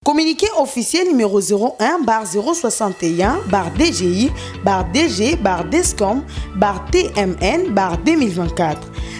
Communiqué officiel numéro 01/061/DGI/DG/DESCOM/TMN/2024.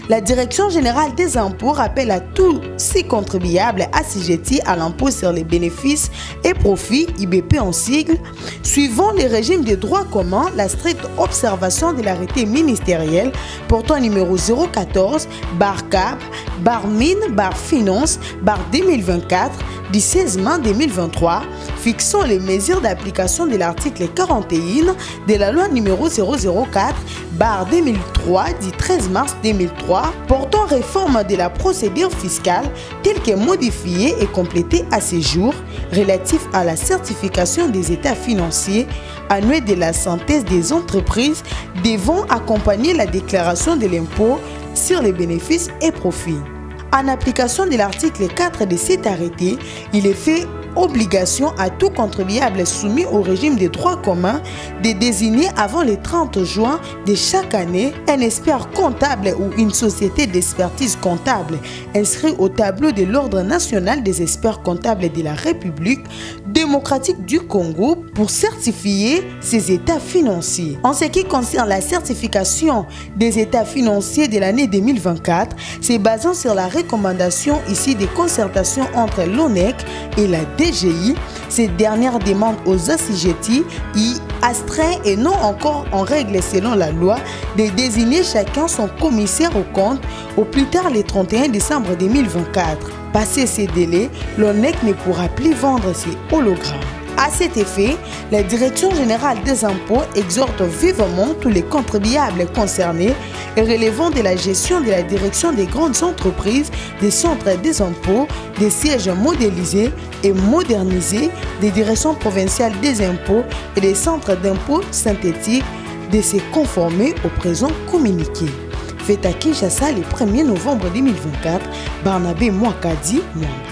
La Direction générale des impôts rappelle à tous ces contribuables assujettis à l'impôt sur les bénéfices et profits, IBP en sigle, suivant les régimes de droit commun, la stricte observation de l'arrêté ministériel portant numéro 014/CAP/MIN/Finance/2024 du 16 mai 2023, fixant les mesures d'application de l'article 41 de la loi numéro 004/2003 du 13 mars 2003 portant réforme de la procédure fiscale telle que modifiée et complétée à ce jour, relatif à la certification des états financiers annuels de la synthèse des entreprises devant accompagner la déclaration de l'impôt sur les bénéfices et profits. En application de l'article 4 de cet arrêté, il est fait obligation à tout contribuable soumis au régime des droits communs de désigner avant le 30 juin de chaque année un expert comptable ou une société d'expertise comptable inscrit au tableau de l'Ordre national des experts comptables de la République démocratique du Congo pour certifier ses états financiers. En ce qui concerne la certification des états financiers de l'année 2024, c'est basant sur la recommandation ici des concertations entre l'ONEC et la DGI. Cette dernière demande aux assujettis y astreint et non encore en règle selon la loi de désigner chacun son commissaire au compte au plus tard le 31 décembre 2024. Passé ces délais, l'ONEC ne pourra plus vendre ses hologrammes. À cet effet, la Direction générale des impôts exhorte vivement tous les contribuables concernés et relevant de la gestion de la direction des grandes entreprises, des centres des impôts, des sièges modélisés et modernisés, des directions provinciales des impôts et des centres d'impôts synthétiques de se conformer au présent communiqué. Fait à Kinshasa le 1er novembre 2024, Barnabé Mwakadi, Mwamba.